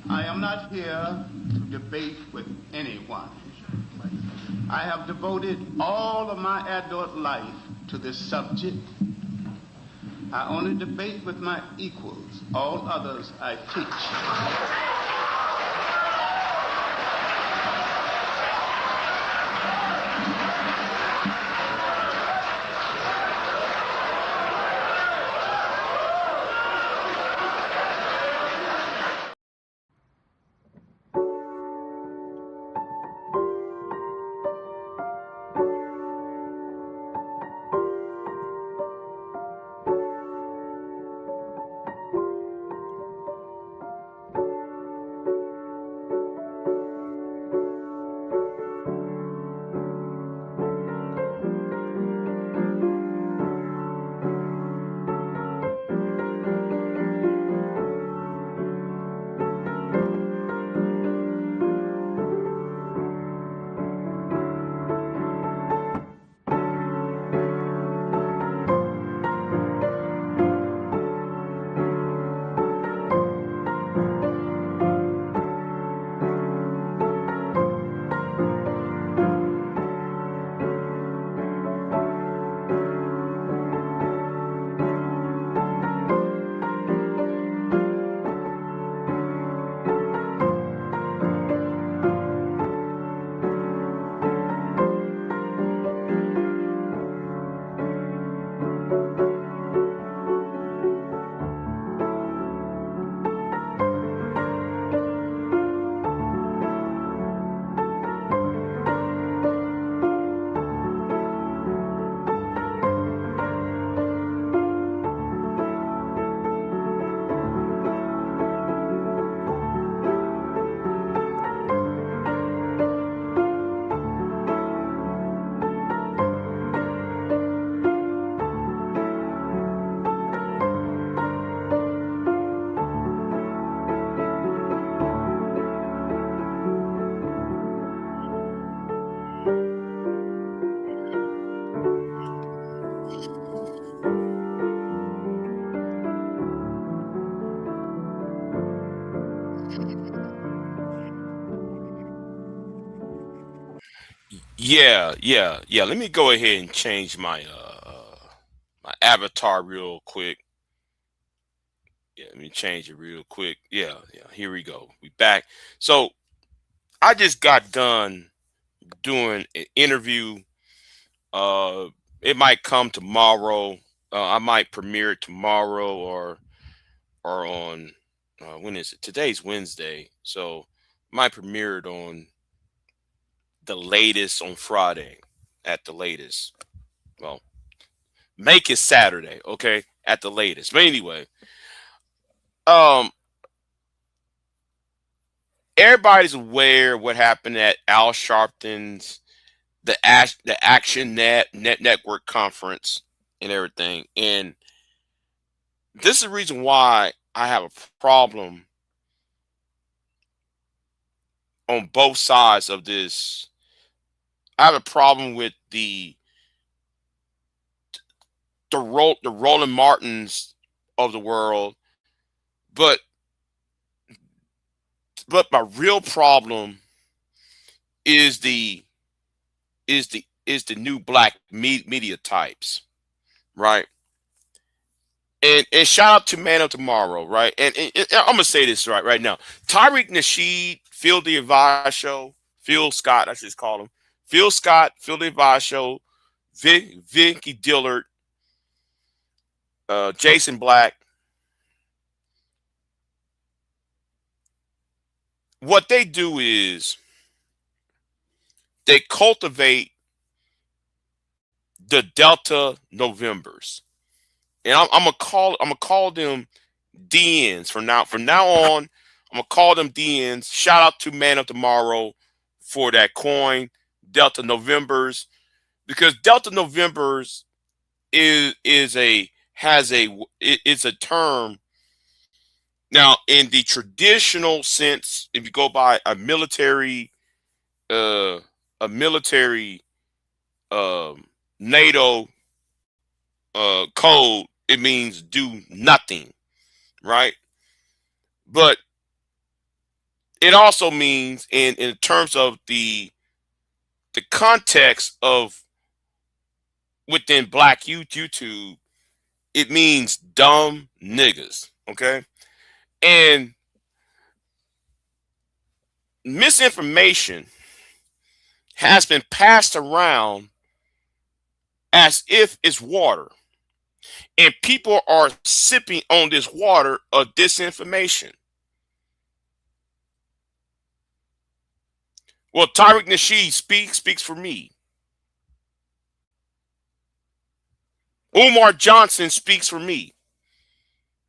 I am not here to debate with anyone. I have devoted all of my adult life to this subject. I only debate with my equals. All others I teach. Yeah. Let me go ahead and change my avatar real quick. Yeah, let me change it real quick. Yeah. Here we go. We back. So I just got done doing an interview. Uh, it might come tomorrow. I might premiere it tomorrow or on when is it? Today's Wednesday, so might premiere it on the latest on Friday at the latest. Well, make it Saturday, okay, at the latest. But anyway, um, everybody's aware what happened at Al Sharpton's the Action Network conference and everything, and this is the reason why I have a problem on both sides of this. I have a problem with the Roland Martins of the world, but my real problem is the new black media types, right? And shout out to Man of Tomorrow, right? And I'm gonna say this right now. Tyreek Nasheed, Phil the Advice Show, Phil Scott, I should just call him Phil Scott, Phil the Advice Show, Vicky Dillard, Jason Black. What they do is they cultivate the Delta Novembers, and I'm gonna call them DNs from now on. I'm gonna call them DNs. Shout out to Man of Tomorrow for that coin, Delta Novembers, because Delta Novembers is a has a it's a term now in the traditional sense. If you go by uh a military um NATO code, it means do nothing, right? But it also means in terms of the context of within Black YouTube, it means dumb niggas. Okay, and misinformation has been passed around as if it's water, and people are sipping on this water of disinformation. Well, Tariq Nasheed speaks for me. Umar Johnson speaks for me.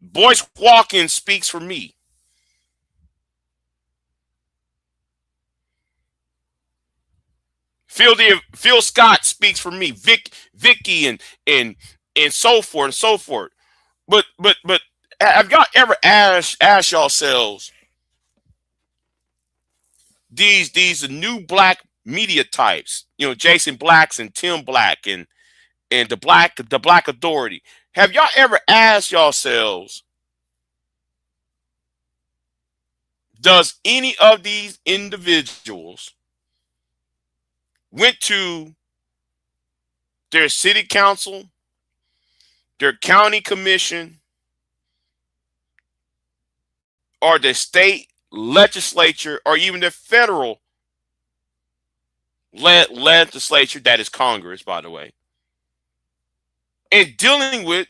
Boyce Watkins speaks for me. Phil Scott speaks for me. Vicky and so forth and so forth. But have y'all ever asked yourselves these new black media types? You know, Jason Blacks and Tim Black and the Black Authority. Have y'all ever asked yourselves, does any of these individuals went to their city council, their county commission, or the state legislature, or even the federal legislature, that is Congress, by the way, and dealing with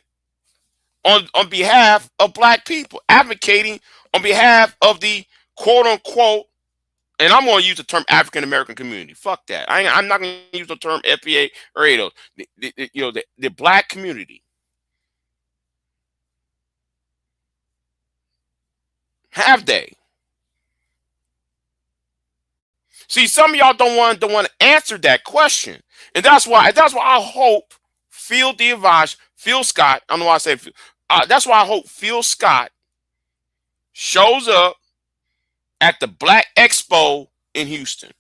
on behalf of black people, advocating on behalf of the quote unquote, and I'm going to use the term African American community. Fuck that. I'm not going to use the term FBA or ADOS. The black community. Have they? See, some of y'all don't want to answer that question, and that's why I hope Phil Scott. I don't know why I say Phil. That's why I hope Phil Scott shows up at the Black Expo in Houston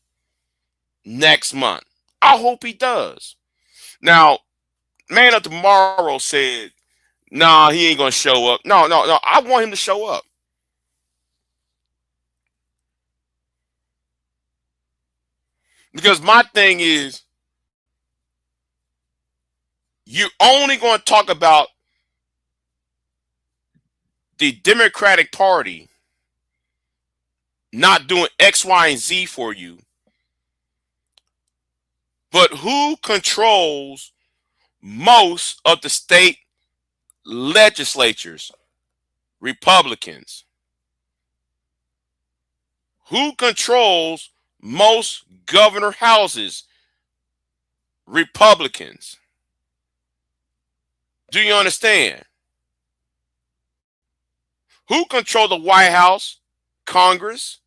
next month. I hope he does. Now, Man of Tomorrow said, "Nah, he ain't gonna show up." No. I want him to show up. Because my thing is, you're only going to talk about the Democratic Party not doing X, Y, and Z for you. But who controls most of the state legislatures? Republicans. Who controls most governor houses? Republicans. Do you understand? Who control the White House, Congress,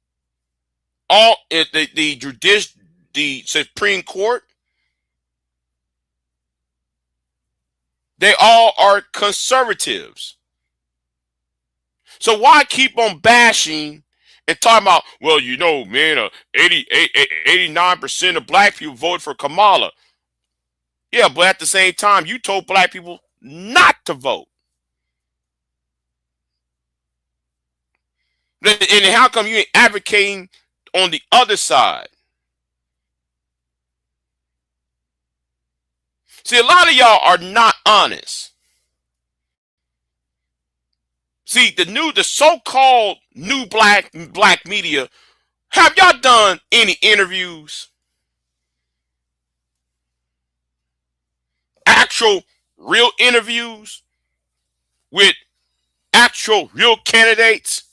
all the Supreme Court? They all are conservatives. So why keep on bashing and talking about, well, you know, man, 89% of black people voted for Kamala. Yeah, but at the same time, you told black people not to vote. And how come you ain't advocating on the other side? See, a lot of y'all are not honest. See, the so-called new black media, have y'all done any interviews? Actual real interviews with actual real candidates?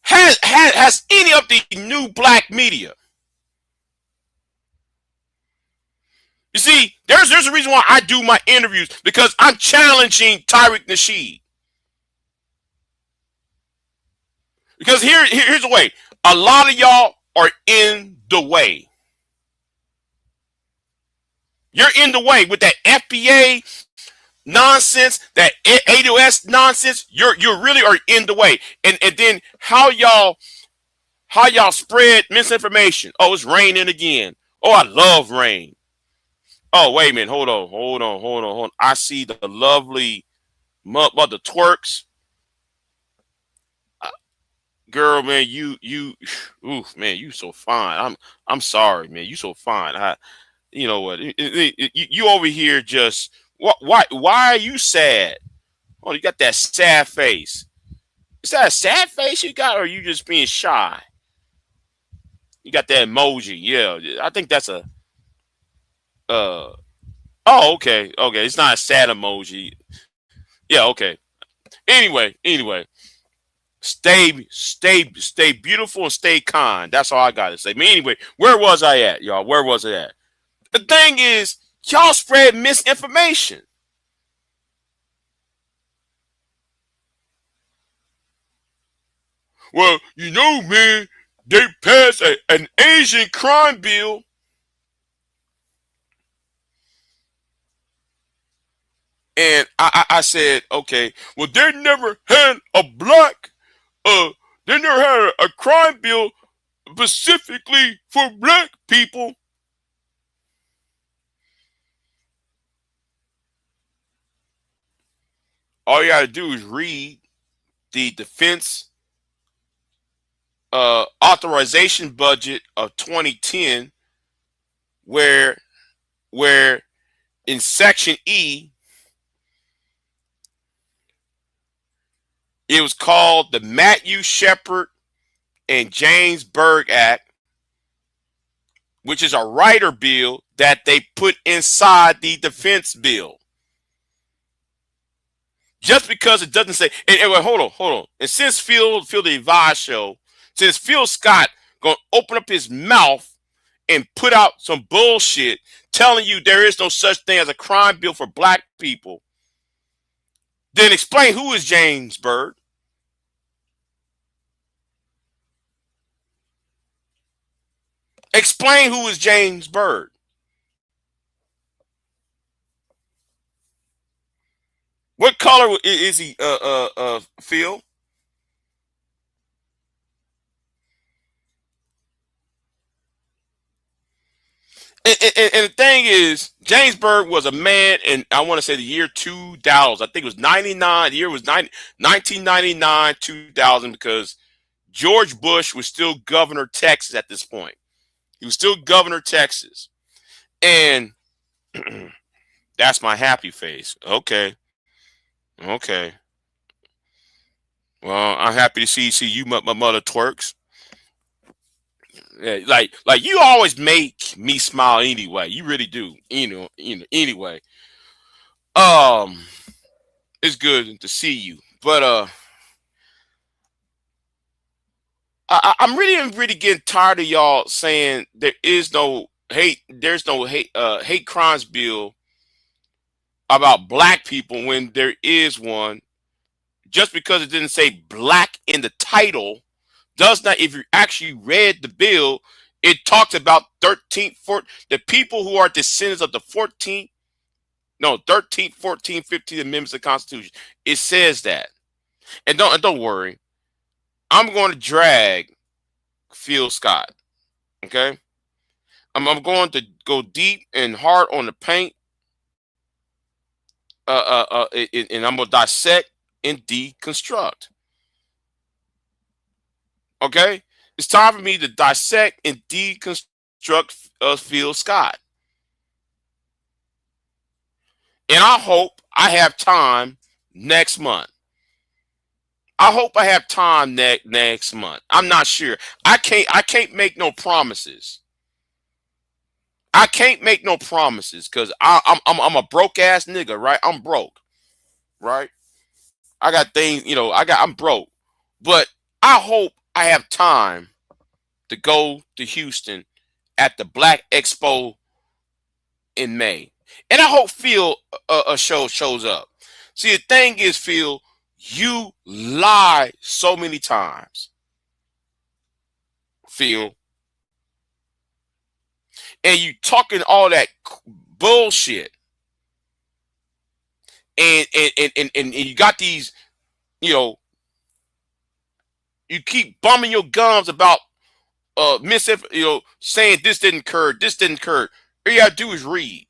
Has any of the new black media? You see, there's a reason why I do my interviews, because I'm challenging Tariq Nasheed. Because here's the way. A lot of y'all are in the way. You're in the way with that FBA nonsense, that ADOS nonsense. You really are in the way. And then how y'all spread misinformation. Oh, it's raining again. Oh, I love rain. Oh, wait a minute. Hold on. I see the lovely mother twerks. girl, man, oof, man, you so fine. I'm sorry, man, you so fine. You know what? You over here just why are you sad? Oh, you got that sad face. Is that a sad face you got, or are you just being shy? You got that emoji. Yeah, I think that's a uh. Oh, okay, okay. It's not a sad emoji. Yeah, okay. Anyway, stay beautiful and stay kind. That's all I gotta say. But anyway, where was I at, y'all? Where was it at? The thing is, y'all spread misinformation. Well, you know, man, they passed an Asian crime bill. And I said, okay, well, they never had a they never had a crime bill specifically for black people. All you gotta do is read the defense authorization budget of 2010, where where in section E it was called the Matthew Shepard and James Berg Act, which is a rider bill that they put inside the defense bill. Just because it doesn't say, and wait, hold on. And since Phil the Advice Show, since Phil Scott gonna open up his mouth and put out some bullshit telling you there is no such thing as a crime bill for black people, then explain who is James Berg. Explain who is James Berg. What color is he, Phil? And the thing is, James Berg was a man in, I want to say, the year 2000. I think it was 99. The year was 1999, 2000, because George Bush was still governor of Texas at this point. He was still governor of Texas. And that's my happy face. Okay. Okay. Well, I'm happy to see you, my mother twerks. Yeah, like you always make me smile anyway. You really do. Anyway. Um, it's good to see you. But I'm really getting tired of y'all saying there is no hate, there's no hate crimes bill about black people when there is one. Just because it didn't say black in the title does not, if you actually read the bill, it talks about 13th, the people who are descendants of the 14th, no, 13th, 14th, 15th amendments of the Constitution. It says that. And don't worry. I'm going to drag Phil Scott. Okay? I'm going to go deep and hard on the paint. And I'm going to dissect and deconstruct. Okay? It's time for me to dissect and deconstruct Phil Scott. And I hope I have time next month. I hope I have time next month. I'm not sure. I can't make no promises. I can't make no promises because I'm a broke ass nigga, right? I'm broke, right? I got things, I'm broke. But I hope I have time to go to Houston at the Black Expo in May. And I hope Phil shows up. See, the thing is, Phil, you lie so many times. Phil. And you talking all that bullshit. And you got these, you keep bumming your gums about saying this didn't occur, this didn't occur. All you gotta do is read.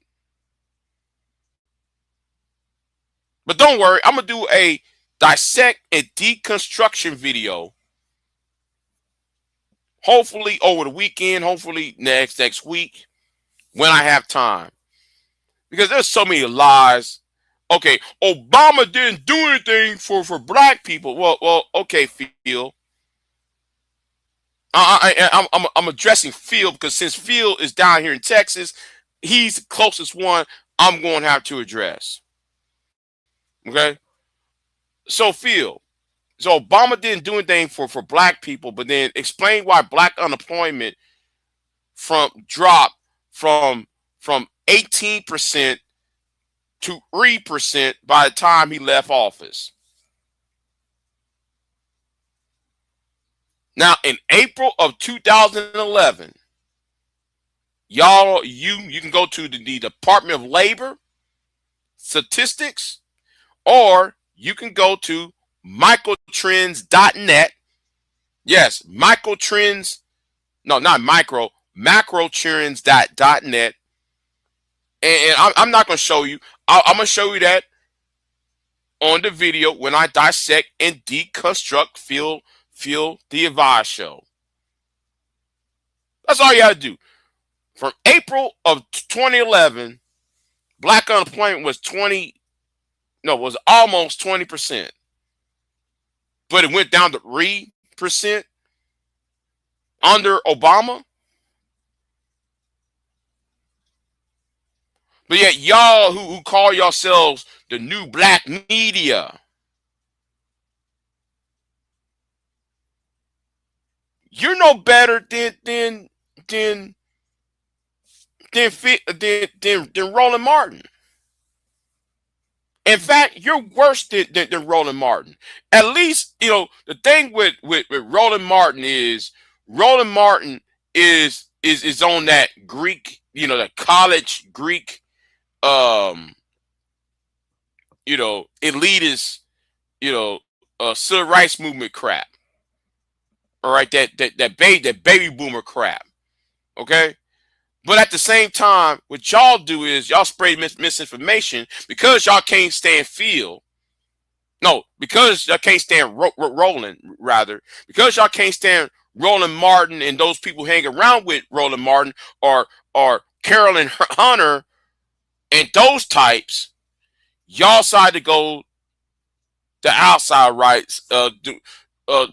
But don't worry, I'm gonna do a dissect and deconstruction video hopefully over the weekend, hopefully next week when I have time. Because there's so many lies. Okay, Obama didn't do anything for black people. Well, okay, Phil. I'm addressing Phil because since Phil is down here in Texas, he's the closest one I'm going to have to address. Okay, so Phil, so Obama didn't do anything for black people, but then explain why black unemployment dropped from 18% to 3% by the time he left office. Now, in April of 2011, y'all, you can go to the Department of Labor statistics, or you can go to microtrends.net. Yes, microtrends. No, not micro. Macrotrends.net. And I'm not going to show you. I'm going to show you that on the video when I dissect and deconstruct Phil the Advice Show. That's all you got to do. From April of 2011, black unemployment was almost 20%. But it went down to 3% under Obama. But yet y'all who call yourselves the new black media, you're no better than Roland Martin. In fact, you're worse than Roland Martin. At least, the thing with Roland Martin is on that Greek, that college Greek, elitist, civil rights movement crap. All right, that baby boomer crap. Okay? But at the same time, what y'all do is y'all spread misinformation because y'all can't stand Phil. No, because y'all can't stand Roland, rather. Because y'all can't stand Roland Martin and those people hang around with Roland Martin or Carolyn Hunter and those types, y'all decide to go the outside rights,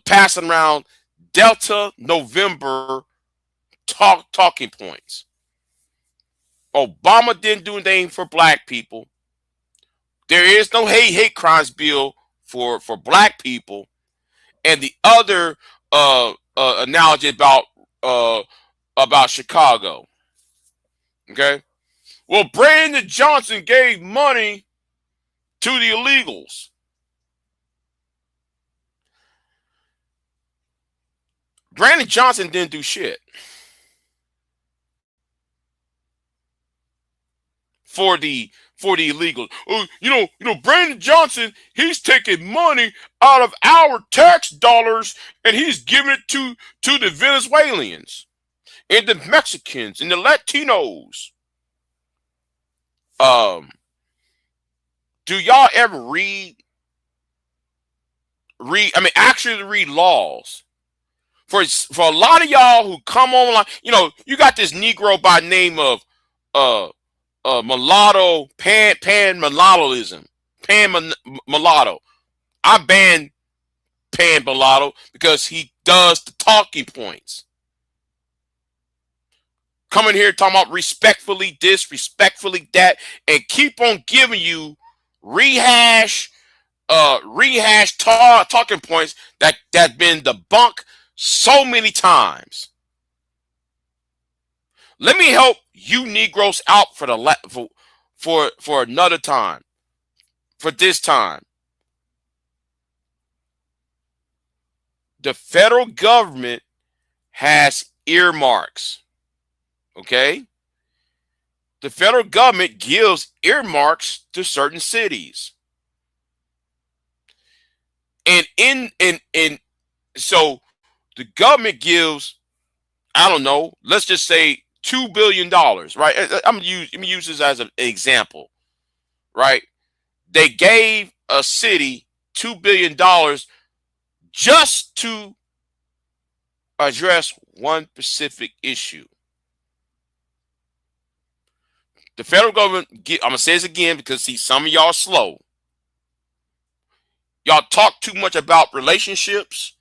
passing around Delta November talking points. Obama didn't do anything for black people. There is no hate crimes bill for black people. And the other analogy about Chicago. Okay? Well, Brandon Johnson gave money to the illegals. Brandon Johnson didn't do shit for the illegals. Brandon Johnson, he's taking money out of our tax dollars and he's giving it to the Venezuelans and the Mexicans and the Latinos. Do y'all ever read laws? For a lot of y'all who come online, you got this Negro by name of mulatto, pan mulattoism, mulatto. I ban pan mulatto because he does the talking points. Coming here talking about respectfully this, respectfully that, and keep on giving you rehash talking points that's been debunked so many times. Let me help you Negroes out for another time. For this time. The federal government has earmarks. Okay? The federal government gives earmarks to certain cities. And so the government gives, I don't know, let's just say $2 billion, right? I'm gonna use this as an example, right? They gave a city $2 billion just to address one specific issue. The federal government, I'm going to say this again because, see, some of y'all slow. Y'all talk too much about relationships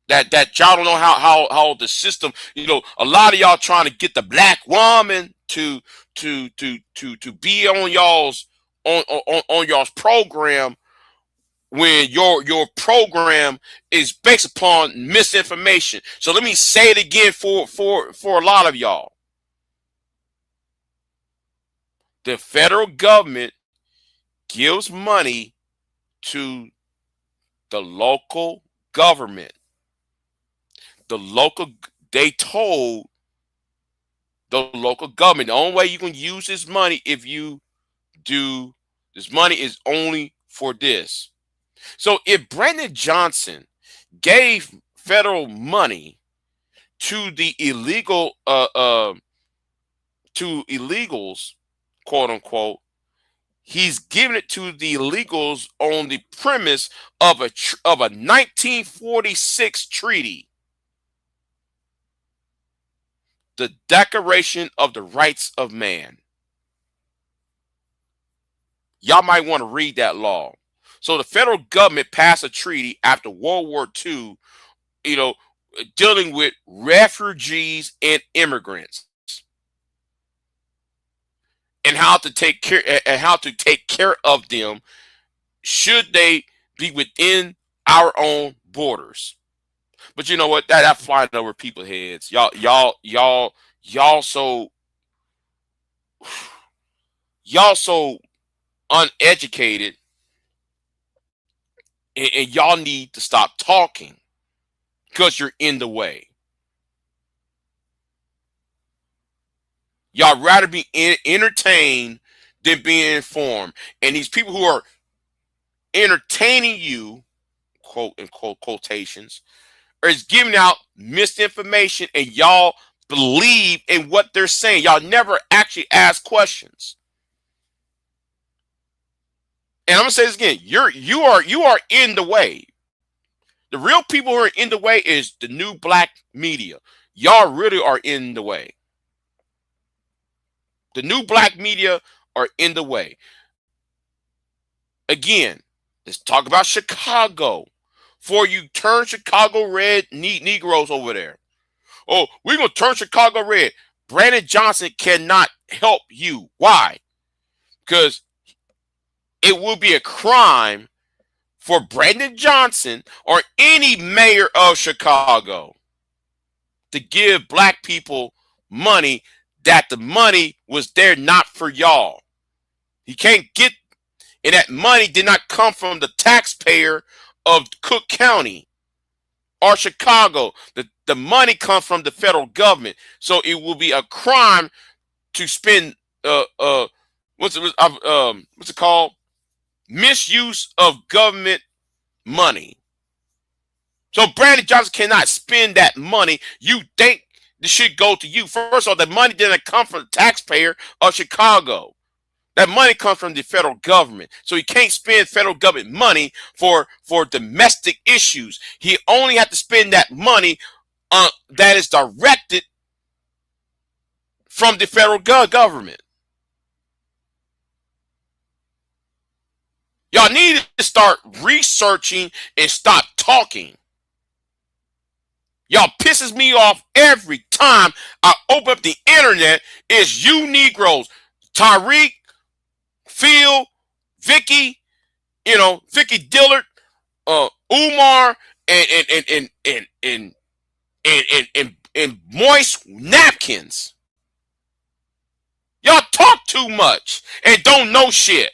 that y'all don't know how the system, a lot of y'all trying to get the black woman to be on y'all's program, when your program is based upon misinformation. So let me say it again for a lot of y'all. The federal government gives money to the local government. They told the local government, the only way you can use this money this money is only for this. So if Brandon Johnson gave federal money to the illegals, quote unquote, he's giving it to the illegals on the premise of a 1946 treaty, the Declaration of the Rights of Man. Y'all might want to read that law. So the federal government passed a treaty after World War II, dealing with refugees and immigrants, and how to take care of them should they be within our own borders. But you know what? That flying over people's heads. Y'all so uneducated, and y'all need to stop talking because you're in the way. Y'all rather be entertained than being informed. And these people who are entertaining you, quote unquote quotations, is giving out misinformation, and y'all believe in what they're saying. Y'all never actually ask questions. And I'm gonna say this again: you are in the way. The real people who are in the way is the new black media. Y'all really are in the way. The new black media are in the way. Again, let's talk about Chicago. For you turn Chicago red, Negroes over there. Oh, we're going to turn Chicago red. Brandon Johnson cannot help you. Why? Because it will be a crime for Brandon Johnson or any mayor of Chicago to give black people money, that the money was there not for y'all. He can't get, and that money did not come from the taxpayer of Cook County or Chicago. The money comes from the federal government. So it will be a crime to spend what's it called? Misuse of government money. So Brandon Johnson cannot spend that money. You think this should go to you. First of all, the money didn't come from the taxpayer of Chicago. That money comes from the federal government. So he can't spend federal government money for domestic issues. He only has to spend that money that is directed from the federal government. Y'all need to start researching and stop talking. Y'all pisses me off every time I open up the internet. It's you Negroes, Tariq, Phil, Vicky, Vicky Dillard, Umar, and moist napkins. Y'all talk too much and don't know shit.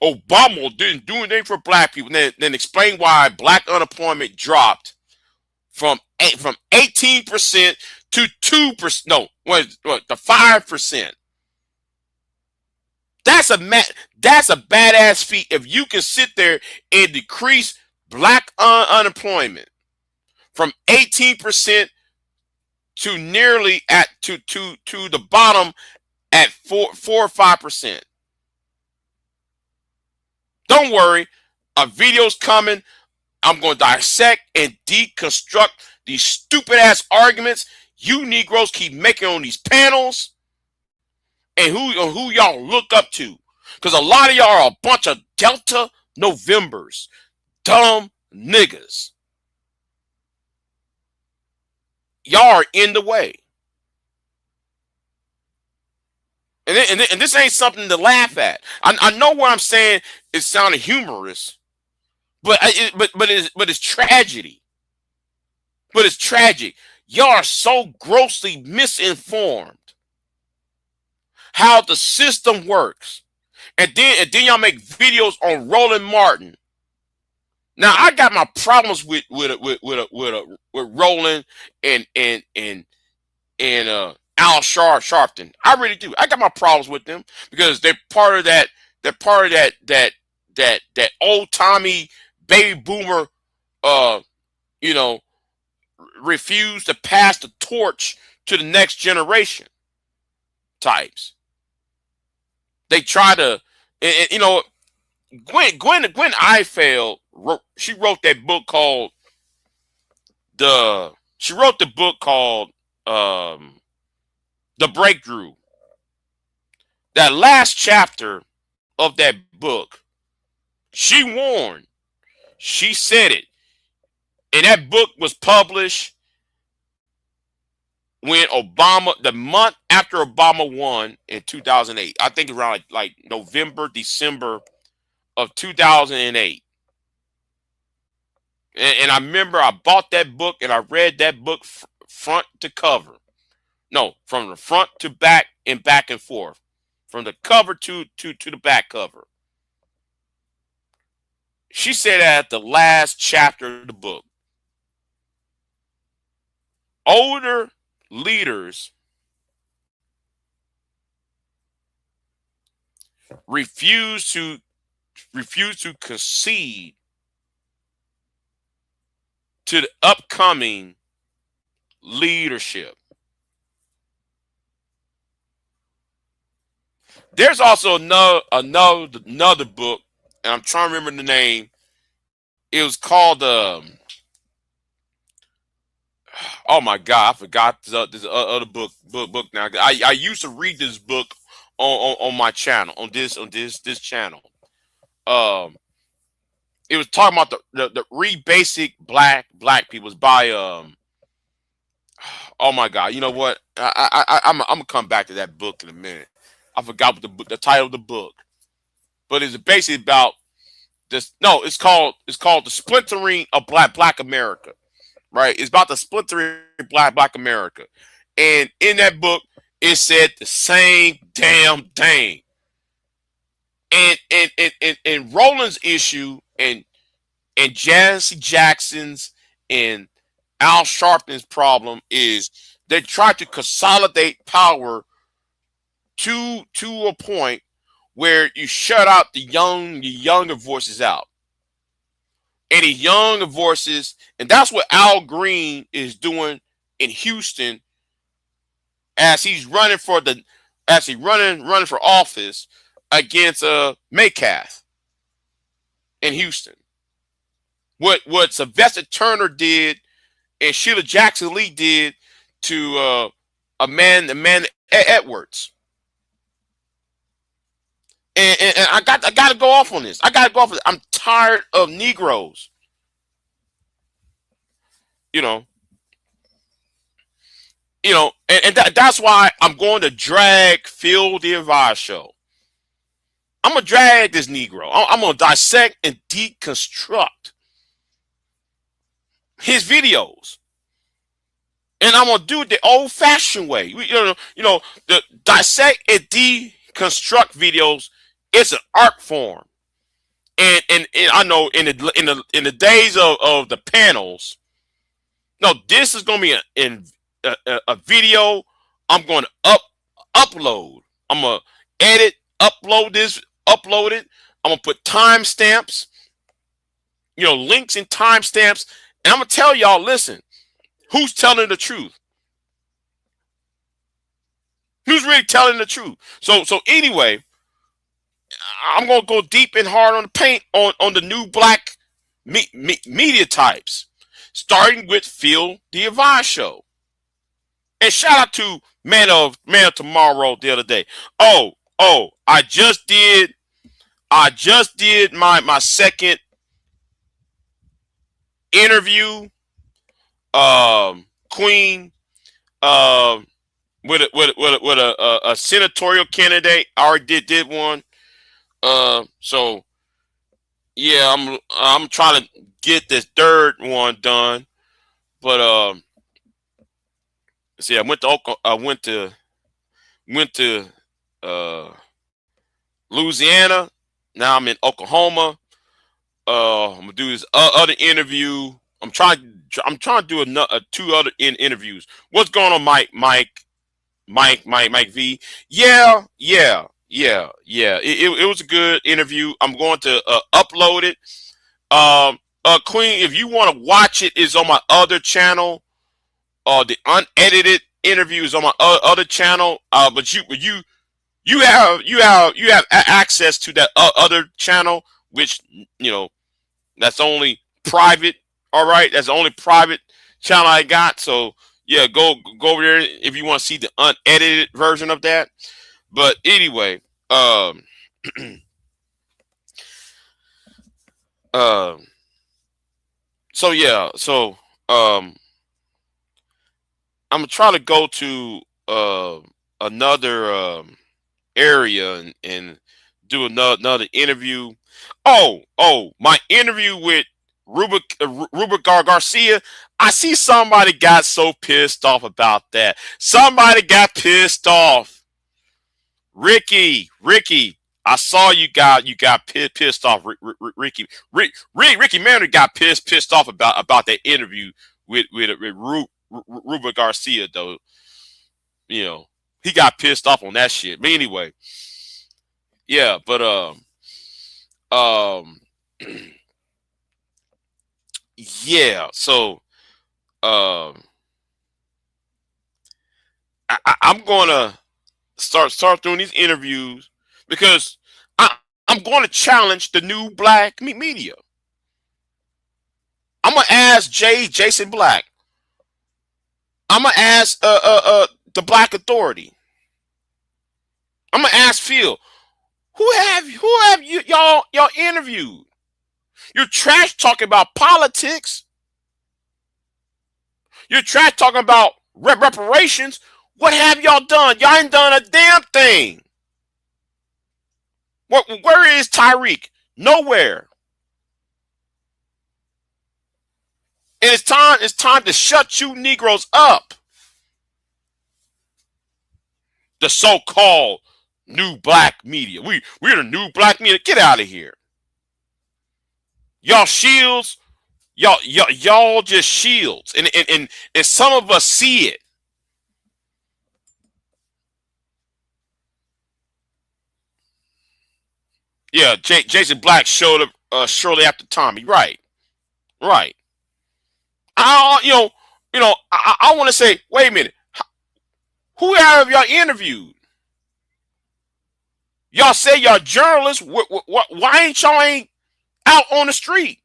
Obama didn't do anything for black people. Then explain why black unemployment dropped from 18% to 2%. No, what the 5%. That's a badass feat if you can sit there and decrease black unemployment from 18% to nearly to the bottom at 4 or 5%. Don't worry, a video's coming. I'm going to dissect and deconstruct these stupid ass arguments you Negroes keep making on these panels, and who y'all look up to. Because a lot of y'all are a bunch of Delta Novembers, dumb niggas. Y'all are in the way. And this ain't something to laugh at. I know what I'm saying is sounding humorous, but it's tragedy. But it's tragic. Y'all are so grossly misinformed how the system works, and then y'all make videos on Roland Martin. Now I got my problems with Roland and Al Sharpton. I really do. I got my problems with them because they're part of that. They're part of that old Tommy baby boomer. You know, refuse to pass the torch to the next generation types. They try to, and you know, Gwen Ifill she wrote that book called The Breakthrough. That last chapter of that book, she warned, she said it, and that book was published when the month after Obama won in 2008. I think around like November, December of 2008. And I remember I bought that book and I read that book front to cover. No, from the front to back and back and forth. From the cover to the back cover. She said at the last chapter of the book, older leaders refuse to concede to the upcoming leadership. There's also another book, and I'm trying to remember the name. It was called oh my God, I forgot this other book now. I used to read this book on my channel, on this channel. It was talking about the re-basic black people. It's by oh my God, you know what? I'm gonna come back to that book in a minute. I forgot what the title of the book, but it's basically about this. No, it's called The Splintering of Black America. Right? It's about the splintering black America. And in that book, it said the same damn thing. And Roland's issue and Jesse Jackson's and Al Sharpton's problem is they try to consolidate power to a point where you shut out the younger voices out. And the younger voices, and that's what Al Green is doing in Houston as he's running for office against Metcalf in Houston. What Sylvester Turner did and Sheila Jackson Lee did to Amanda Edwards. And I got to go off on this. I'm tired of Negroes. You know, and that's why I'm going to drag Phil the Advice Show. I'm going to drag this Negro. I'm going to dissect and deconstruct his videos. And I'm going to do it the old-fashioned way. The dissect and deconstruct videos, it's an art form. And I know in the days of the panels, no, this is going to be a video I'm going to upload. I'm going to edit, upload it. I'm going to put timestamps, links and timestamps. And I'm going to tell y'all, listen, who's telling the truth? Who's really telling the truth? So anyway, I'm gonna go deep and hard on the paint on the new black media types, starting with Phil the Advice Show. And shout out to Man of Tomorrow the other day. I just did my second interview, Queen, with a senatorial candidate. I already did one. So yeah, I'm trying to get this third one done. But see, I went to Louisiana. Now I'm in Oklahoma. I'm gonna do this other interview. I'm trying to do two other interviews. What's going on, Mike V? Yeah. It was a good interview. I'm going to upload it. Queen, if you want to watch it, it's on my other channel. The unedited interview is on my other channel. But you have access to that other channel, which that's only private. All right, that's the only private channel I got. So yeah, go over there if you want to see the unedited version of that. But anyway, so yeah, I'm gonna try to go to another area and do another interview. My interview with Ruben Garcia. I see somebody got so pissed off about that. Somebody got pissed off. Ricky, I saw you got pissed off. Ricky Manning got pissed off about that interview with Ruben Garcia, though. He got pissed off on that shit. But anyway, yeah, but yeah, so I'm gonna start doing these interviews because I'm going to challenge the new black media. I'm gonna ask Jason Black. I'm gonna ask the Black Authority. I'm gonna ask Phil. Who have y'all interviewed? You're trash talking about politics. You're trash talking about reparations. What have y'all done? Y'all ain't done a damn thing. Where is Tyreek? Nowhere. And it's time to shut you Negroes up. The so-called new black media. We're the new black media. Get out of here. Y'all shields. Y'all just shields. And some of us see it. Yeah, Jason Black showed up shortly after Tommy. Right. I want to say, wait a minute. Who have y'all interviewed? Y'all say y'all journalists. Why ain't y'all out on the street?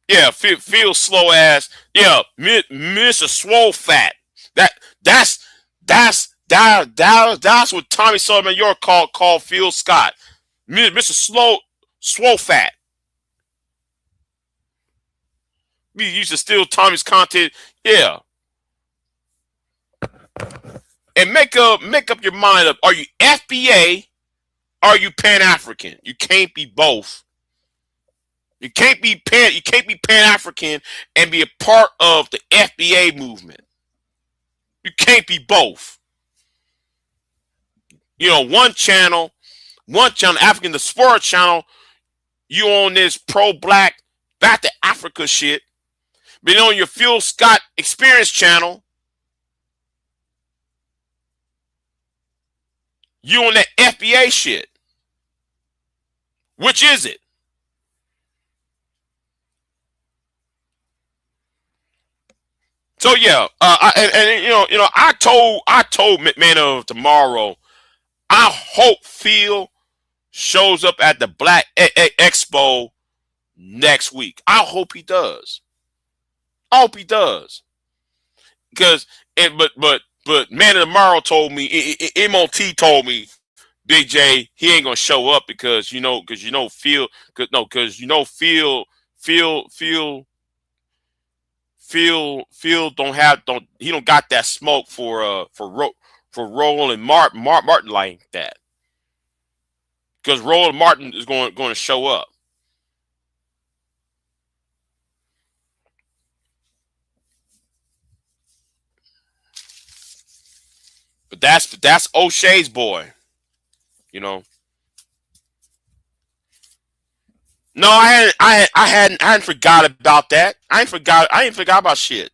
Yeah, feel slow ass. Yeah, Mr. Swole Fat. That's what Tommy Sotomayor called Phil Scott. Mr. Swole Fat. We used to steal Tommy's content. Yeah. And make up your mind up. Are you FBA? Are you Pan African? You can't be both. You can't be Pan African and be a part of the FBA movement. You can't be both. One channel, African the Sport channel, you on this pro-black back to Africa shit. But on your Phil Scott Experience channel, you on that FBA shit. Which is it? So yeah, and I told Man of Tomorrow, I hope Phil shows up at the Black Expo next week. I hope he does. I hope he does. Because but Man of Tomorrow told me, MOT told me, Big J, he ain't gonna show up because Phil, because Phil don't got that smoke for Roland Martin like that, because Roland Martin is going to show up. But that's O'Shea's boy, you know. No, I hadn't forgot about that. I ain't forgot about shit.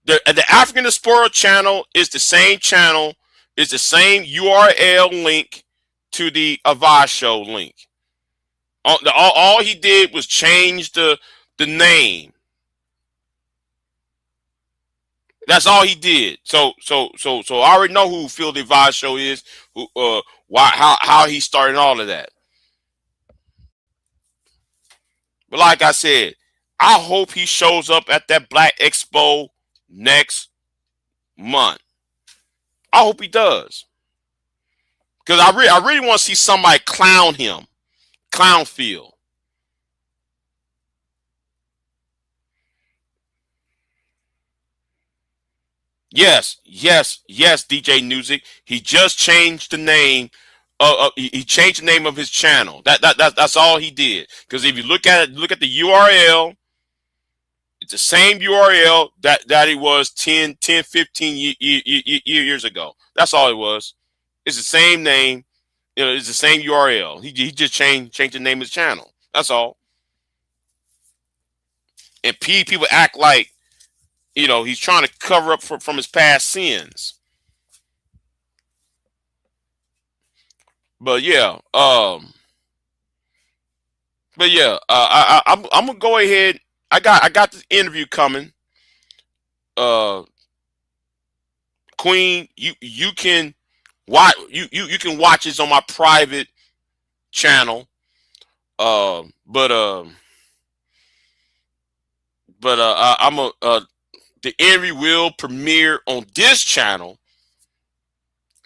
The African Diaspora channel is the same channel, is the same URL link to the Ava Show link. All he did was change the name. That's all he did. So I already know who Phil Ava Show is, who why how he started all of that. But like I said, I hope he shows up at that Black Expo next month. I hope he does. Because I really want to see somebody clown him. Clown Phil. Yes, DJ Music. He just changed the name. He changed the name of his channel. That's all he did. Because if you look at it, look at the URL. It's the same URL that it was 15 years ago. That's all it was. It's the same name. It's the same URL. He just changed the name of his channel. That's all. And people act like he's trying to cover up from his past sins. But yeah, I'm gonna go ahead. I got this interview coming. Uh, Queen, you can watch you can watch this on my private channel. But I'm the interview will premiere on this channel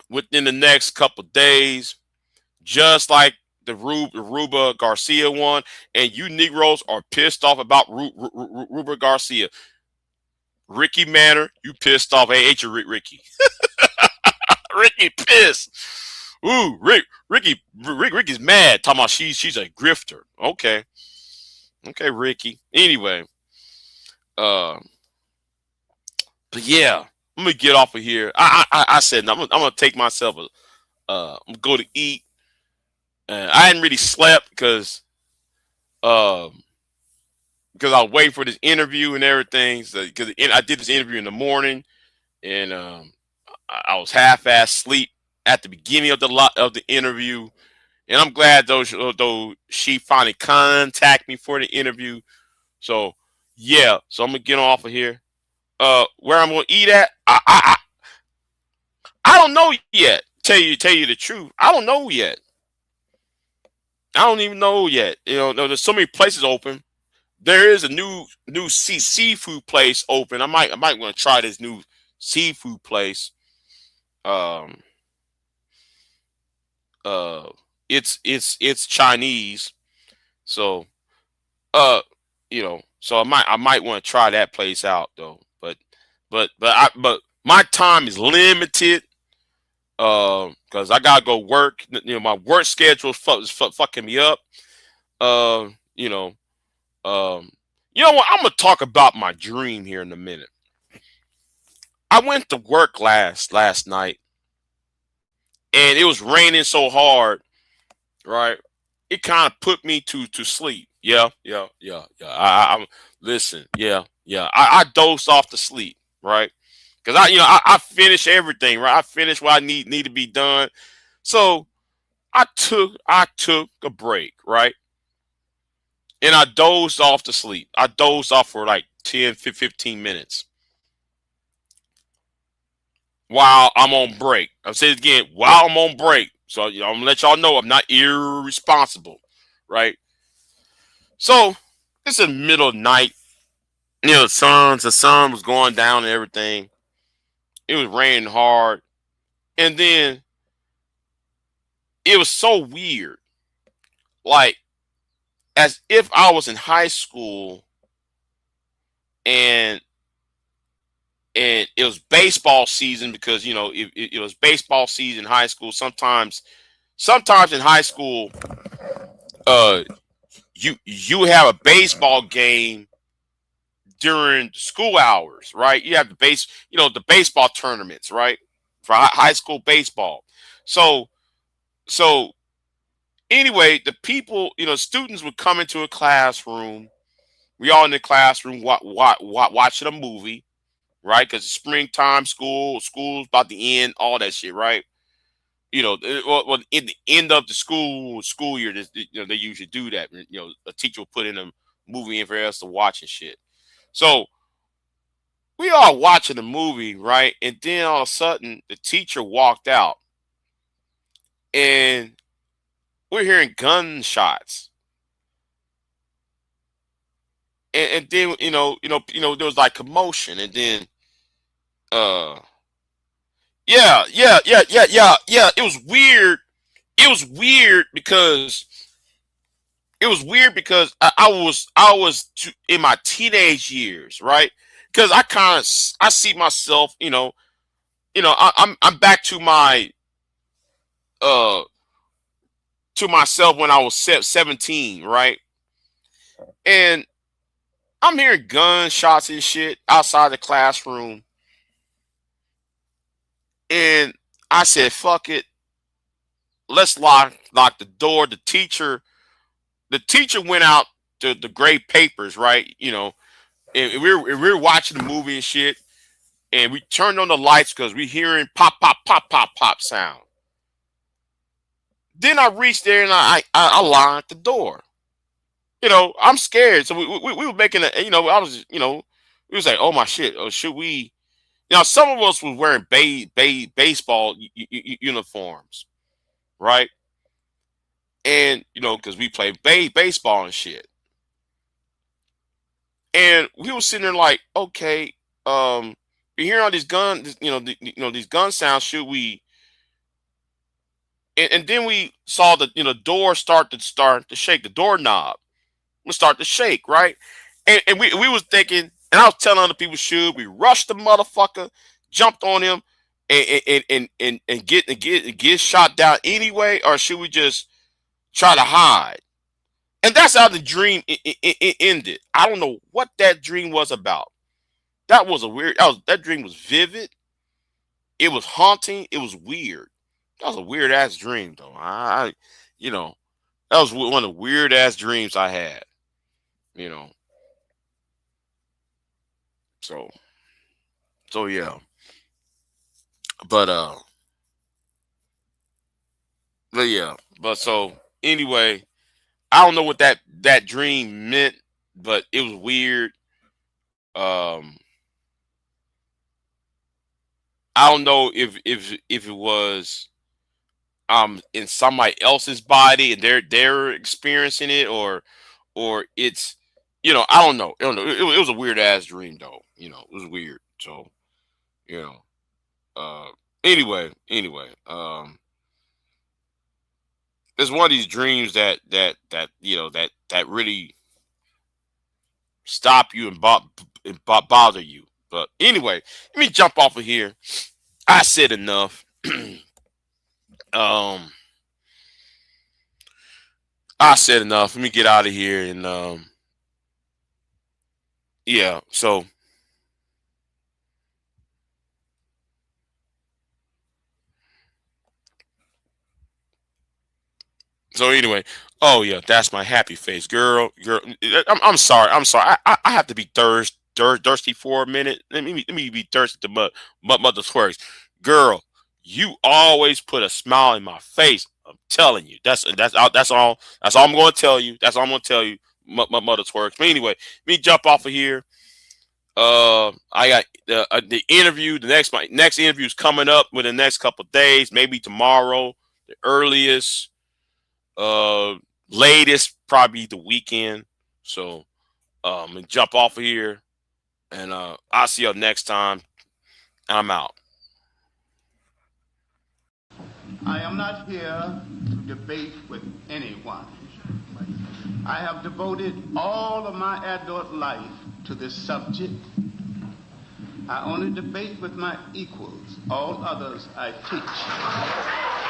within the next couple days, just like the Ruba Garcia one. And you Negroes are pissed off about Ruba Garcia. Ricky Manor, you pissed off. Hey, ain't you, Ricky? Ricky pissed. Ooh, Ricky's mad. Talking about she's a grifter. Okay, Ricky. Anyway, but yeah, I'm gonna get off of here. I said I'm gonna take myself I'm gonna go to eat. I hadn't really slept because I was waiting for this interview and everything. So because I did this interview in the morning, and I was half-ass sleep at the beginning of the interview, and I'm glad though she finally contacted me for the interview. So yeah, so I'm gonna get off of here. Where I'm gonna eat at, I don't know yet. Tell you the truth, I don't know yet. I don't even know yet. There's so many places open. There is a new seafood place open. I might want to try this new seafood place. Um, uh, it's Chinese, so so I might want to try that place out though. But my time is limited. Because I gotta go work. My work schedule is fucking me up. Uh, you know, you know what? I'm gonna talk about my dream here in a minute. I went to work last night, and it was raining so hard, right? It kind of put me to sleep. Yeah. I'm listen. Yeah. I dozed off to sleep, right? Because I finished everything, right? I finished what I need to be done. So I took a break, right? and I dozed off to sleep. I dozed off for like 10, 15 minutes while I'm on break. I'll say it again, while I'm on break. So I'm gonna let y'all know I'm not irresponsible, right? So it's in the middle of the night. The sun was going down and everything. It was raining hard, and then it was so weird, like as if I was in high school and it was baseball season because it was baseball season in high school. Sometimes in high school, uh, you have a baseball game during school hours, right? You have the baseball tournaments, right, for high school baseball. So so anyway, the people, students would come into a classroom. We all in the classroom watching a movie, right? Because it's springtime, school's about to end, all that shit, right? Well, in the end of the school year, they usually do that. A teacher will put in a movie in for us to watch and shit. So we all watching the movie, right? And then all of a sudden, the teacher walked out, and we're hearing gunshots. And then there was like commotion, and then uh yeah. It was weird. It was weird because in my teenage years, right? Because I see myself, I'm back uh to myself when I was 17, right? And I'm hearing gunshots and shit outside the classroom, and I said, "Fuck it, let's lock the door." The teacher went out to grade papers, right? And we were watching the movie and shit, and we turned on the lights because we hearing pop pop pop pop pop sound. Then I reached there and I locked the door. I'm scared, so we were making I was we was like, oh my shit, oh should we? Some of us was wearing baseball uniforms, right? And because we play baseball and shit. And we were sitting there like, okay, we hearing all these these gun sounds. Should we? And then we saw the door start to shake. The doorknob would start to shake, right? And we was thinking, and I was telling other people, should we rush the motherfucker, jumped on him, and get shot down anyway, or should we just try to hide? And that's how the dream ended. I don't know what that dream was about. That dream was vivid. It was haunting. It was weird. That was a weird ass dream, though. You know, that was one of the weird ass dreams I had. You know, so yeah. But yeah. But so anyway, I don't know what that dream meant, but it was weird. Um, I don't know if it was in somebody else's body and they're experiencing it, or it's I don't know. It was a weird ass dream though. It was weird. So you know uh anyway, it's one of these dreams that really stop you and bother you. But anyway, let me jump off of here. I said enough. um I said enough. Let me get out of here. And yeah, so anyway, oh yeah, that's my happy face, girl. I'm sorry. I have to be thirsty for a minute. Let me be thirsty to mother squares. Girl, you always put a smile in my face. I'm telling you. That's all I'm going to tell you. That's all I'm going to tell you. my mother twerks. But anyway, let me jump off of here. I got the interview. My next interview is coming up within the next couple of days, maybe tomorrow, the earliest. Latest probably the weekend. So jump off of here, and I'll see you next time. I'm out. I am not here to debate with anyone. I have devoted all of my adult life to this subject. I only debate with my equals. All others I teach.